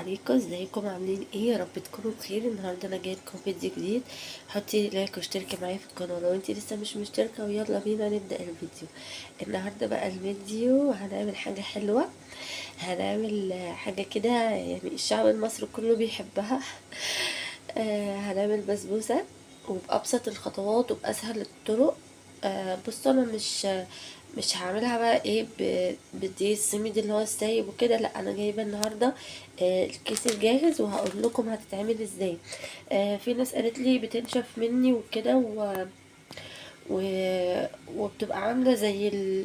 عليكم، ازيكم عاملين ايه؟ يا رب تكونوا بخير. النهارده انا جايه لكم فيديو جديد. حطي لايك واشتركي معايا في القناه لو انتي لسه مش مشتركه، ويلا بينا نبدا الفيديو. النهارده بقى الفيديو هنعمل حاجه حلوه. هنعمل حاجه كده يعني الشعب المصري كله بيحبها. هنعمل بسبوسه وبأبسط الخطوات وبأسهل الطرق. بصوا انا مش هعملها بقى ايه بدي السميد اللي هو السايب وكده، لا انا جايبه النهارده الكيس الجاهز وهقول لكم هتتعمل ازاي. في ناس قالت لي بتنشف مني وكده و... وبتبقى عامله زي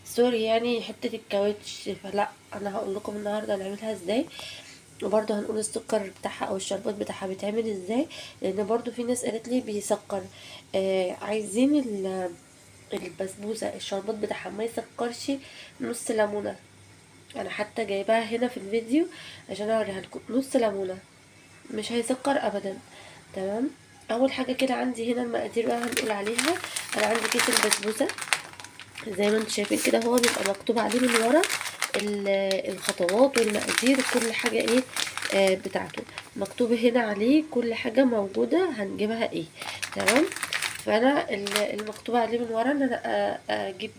سوري يعني حته الكاوتش، فلا انا هقول لكم النهارده هنعملها ازاي. وبرضه هنقول السكر بتاعها او الشربات بتاعها بيتعمل ازاي، لان برضه في ناس قالت لي بيسكر. عايزين البسبوسه الشربات بتاعها ما يسكرش نص ليمونه. انا حتى جايباها هنا في الفيديو عشان اوريها لكم، نص ليمونه مش هيسكر ابدا. تمام. اول حاجه كده عندي هنا المقادير بقى هنقول عليها. انا عندي كيس البسبوسه زي ما انتم شايفين كده، هو بيبقى مكتوب عليه من ورا الخطوات والمقادير وكل حاجه ايه بتاعته مكتوب هنا عليه، كل حاجه موجوده هنجيبها ايه. تمام. فانا المكتوب عليه من ورا ان انا اجيب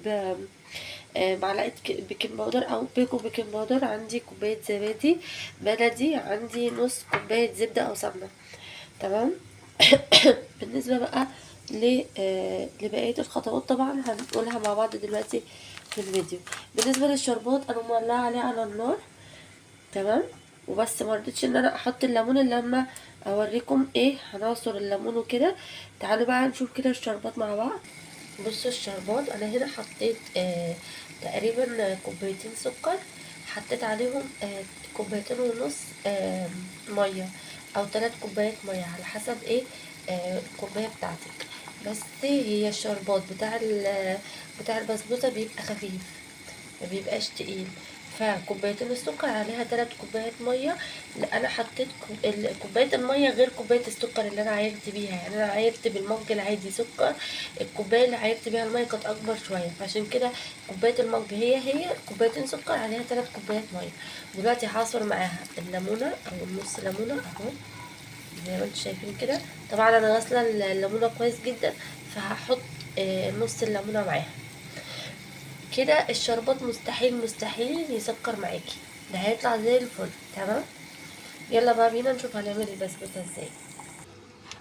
معلقه بيكنج باودر او بيكو بيكنج باودر، عندي كوبايه زبادي بلدي، عندي نص كوبايه زبده او سمنه. تمام. بالنسبه بقى لبقيه الخطوات طبعا هنقولها مع بعض دلوقتي في الفيديو. بالنسبه للشربات انا مولعه عليه على النار. تمام. وبس مرضتش ان انا احط الليمون الا لما اوريكم ايه هنعصر الليمون وكده. تعالوا بقى نشوف كده الشربات مع بعض. بصوا الشربات انا هنا حطيت تقريبا كوبايتين سكر، حطيت عليهم كوبايتين ونص ميه او 3 كوبايات ميه على حسب ايه الكوبايه بتاعتك. بس هي الشربات بتاع البسبوسه بيبقى خفيف، ما بيبقاش تقيل. فكوبايتين السكر عليها 3 كوبايات ميه. لا انا حطيت كوبايه الميه غير كوبايه السكر اللي انا عايرت بيها، يعني انا عايرت بالمج العادي سكر، الكوبايه اللي عايرت بيها الميه كانت اكبر شويه، فعشان كده كوبايه المج هي كوبايتين سكر عليها 3 كوبايات ميه. دلوقتي هعصر معاها الليمونه او النص ليمونه اهو زي ما انتم شايفين كده. طبعا انا غاسله الليمونه كويس جدا، فهحط نص الليمونه معاها كده. الشربات مستحيل مستحيل يسكر معاكي، ده هيطلع زي الفل. تمام. يلا بقى بينا نشوف هنعمل البسبوسه ازاي.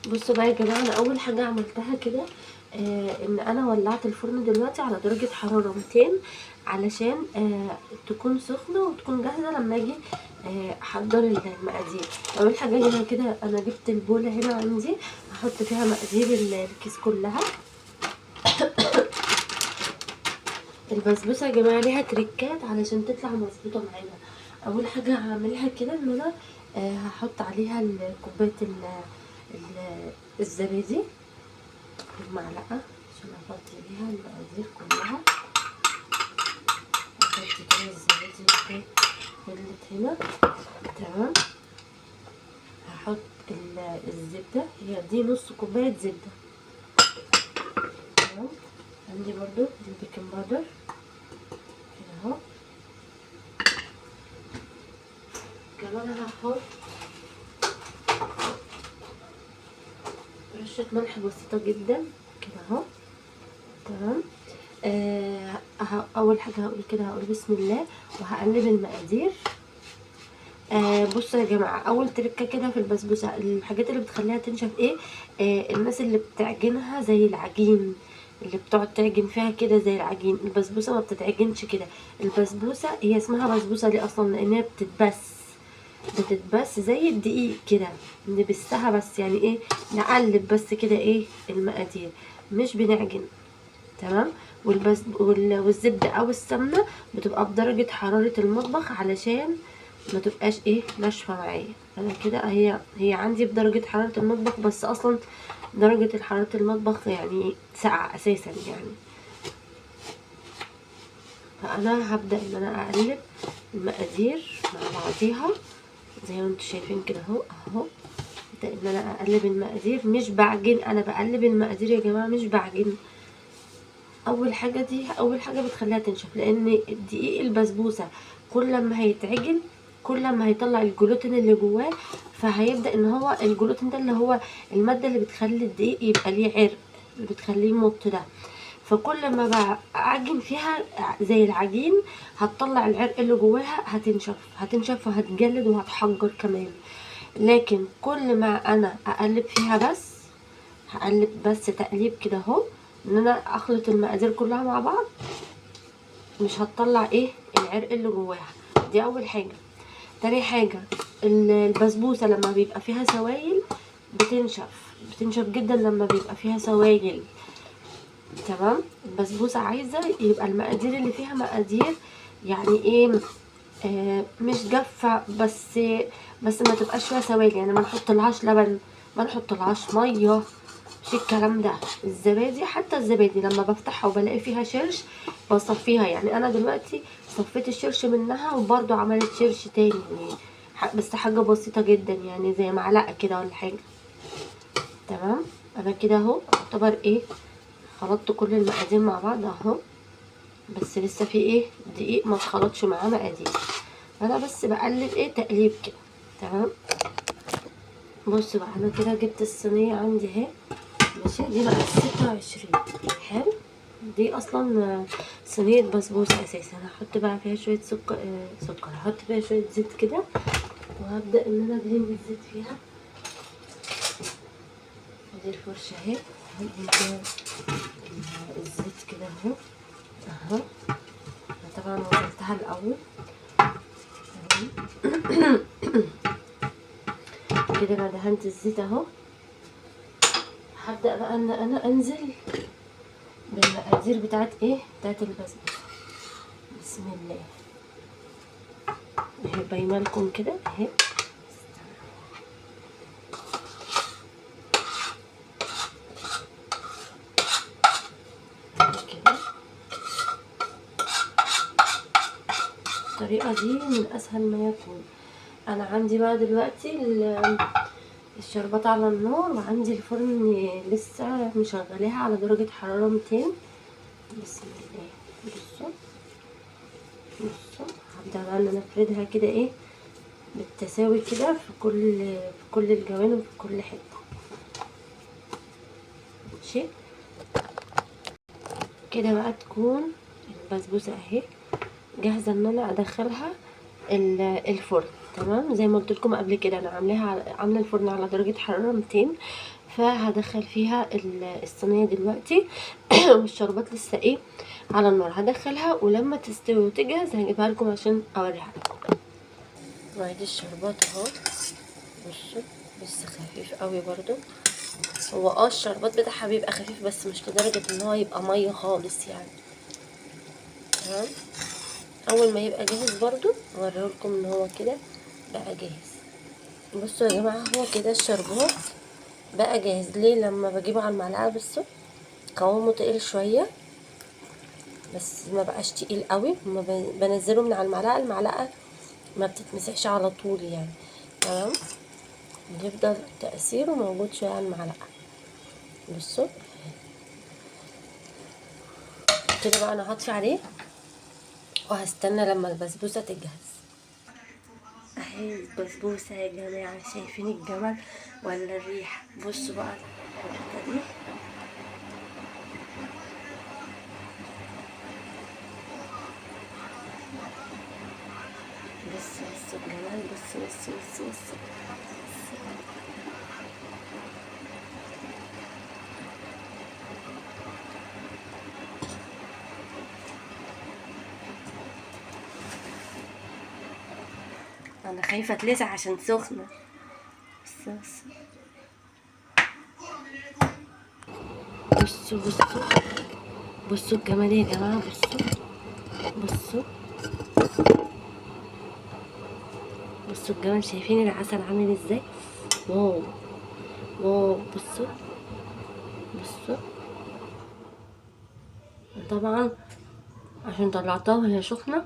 بصوا بقى يا جماعه، انا اول حاجه عملتها كده ان انا ولعت الفرن دلوقتي على درجه حراره 200 علشان تكون سخنه وتكون جاهزه لما اجي احضر المقادير. اول حاجه هنا كده انا جبت البوله هنا عندي، هحط فيها مقادير الكيس كلها. البسبوسه يا جماعه ليها تريكات علشان تطلع مظبوطه معانا. اول حاجه هعملها كده ان انا هحط عليها كوبايه الزبادي بالمعلقه عشان افضي بيها المقادير كلها. هحط كده الزبادي فضلت هنا. تمام. هحط الزبده، هي دي نص كوبايه زبده. تمام. عندي برضو البيكنج باودر كده اهو. كمان هحط رشة ملح بسيطة جدا كده اهو. تمام. اول حاجة هقول كده، هقول بسم الله وهقلب المقادير. بصوا يا جماعة، اول تركة كده في البسبوسة، الحاجات اللي بتخليها تنشف ايه؟ الناس اللي بتعجنها زي العجين، اللي بتقعد تعجن فيها كده زي العجين. البسبوسة ما بتتعجنش كده. البسبوسة هي اسمها بسبوسة ليه اصلا؟ لانها بتتبس زي الدقيق كده، نبسها بس، يعني ايه، نقلب بس كده ايه المقادير، مش بنعجن. تمام. والزبدة او السمنة بتبقى بدرجة حرارة المطبخ علشان ما تبقاش ايه ناشفة معايا. انا كده هي عندي بدرجة حرارة المطبخ، بس اصلا درجة حرارة المطبخ يعني ساقعة اساسا يعني. فانا هبدأ ان انا اقلب المقادير مع بعضيها زي ما انتم شايفين كده اهو اهو. ابدا ان انا اقلب المقادير، مش بعجن، انا بقلب المقادير يا جماعه مش بعجن. اول حاجه دي اول حاجه بتخليها تنشف، لان دقيق البسبوسه كل ما هيتعجن كل ما هيطلع الجلوتين اللي جواه، فهيبدا ان هو الجلوتين ده اللي هو الماده اللي بتخلي الدقيق يبقى ليه عرق، اللي بتخليه يمط ده. فكل ما بعجن فيها زي العجين هتطلع العرق اللي جواها، هتنشف وهتجلد وهتحجر كمان. لكن كل ما انا اقلب فيها بس، هقلب بس تقليب كده اهو، ان انا اخلط المقادير كلها مع بعض، مش هتطلع ايه العرق اللي جواها. دي اول حاجه. تاني حاجه، البسبوسه لما بيبقى فيها سوائل بتنشف جدا لما بيبقى فيها سوائل. تمام. البسبوسه عايزه يبقى المقادير اللي فيها مقادير يعني ايه، مش جافه، بس ما تبقاش فيها سوائل، يعني ما نحطلهاش لبن، ما نحطلهاش ميه، مش الكلام ده. الزبادي، حتى الزبادي لما بفتحها وبلاقي فيها شرش بصفيها. يعني انا دلوقتي صفيت الشرش منها وبرضو عملت شرش تاني يعني، بس حاجه بسيطه جدا يعني زي معلقه كده ولا حاجه. تمام. انا كده اهو اعتبر ايه خلطت كل المقادير مع بعض اهو، بس لسه في ايه دقيق ما اتخلطش معاه مقادير، انا بس بقلب ايه تقليب كده. تمام. بص بقى، انا كده جبت الصينيه عندي اهي، ماشي. دي بقى 26. حلو. دي اصلا صينيه بسبوسه اساسا. هحط بقى فيها شويه سكر، هحط فيها شويه زيت كده، وهبدا ان انا ادهن بالزيت فيها. ادي الفرشه اهي، هدهن فيها الزيت كده اهو اهو. طبعا وصلتها الاول كده. انا دهنت الزيت اهو، هبدا بقى ان انا انزل بالمقادير بتاعت ايه، بتاعت البسبوسه. بسم الله. اهي باينه لكم كده اهي. كده الطريقه دي من اسهل ما يكون. انا عندي بقى دلوقتي الشربات على النار، وعندي الفرن لسه مشغلاها على درجه حراره 200. بسم الله. بصوا هبدا بقى ان انا افردها كده ايه بالتساوي كده في كل الجوانب وفي كل حته. ماشي كده بقى تكون البسبوسه اهي جاهزه ان انا ادخلها الفرن. تمام. زي ما قلت لكم قبل كده، انا عامله الفرن على درجه حراره 200. فهدخل فيها الصينيه دلوقتي والشربات لسه ايه على النار. هدخلها ولما تستوي وتجهز هجيبها لكم عشان اوريها لكم. وادي الشربات اهو. بصوا لسه خفيف قوي برضو. هو الشربات بتاعها بيبقى خفيف، بس مش لدرجه ان هو يبقى ميه خالص يعني. تمام. اول ما يبقى جاهز برضو اوريهولكم ان هو كده بقى جاهز. بصوا يا جماعه، هو كده الشربات بقى جاهز. ليه؟ لما بجيبه على المعلقه بصوا قوامه تقيل شويه، بس ما بقاش تقيل قوي. لما بنزله من على المعلقه ما بتتمسحش على طول يعني. تمام. بيفضل تأثيره موجود شويه على المعلقه. بصوا كده بقى انا هطفي عليه وهستنى لما البسبوسه تجهز. اهي البسبوسه يا جماعه، شايفين الجمال ولا الريحه؟ بصوا بقى الحته دي. بص الجمال. بص. انا خايفه اتلسع عشان سخنه. بصوا الجمال يا جماعه. بصوا الجمال. شايفين العسل عامل ازاي؟ واو. بصوا طبعا عشان طلعتها وهي سخنه،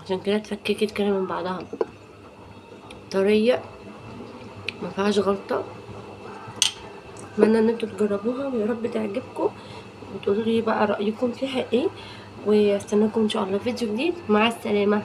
عشان كده اتفككت كده من بعضها، طريه ما فيهاش غلطه. اتمنى ان انتوا تجربوها ويا رب تعجبكم، وتقولوا لي بقى رايكم فيها ايه. واستناكم ان شاء الله فيديو جديد. مع السلامه.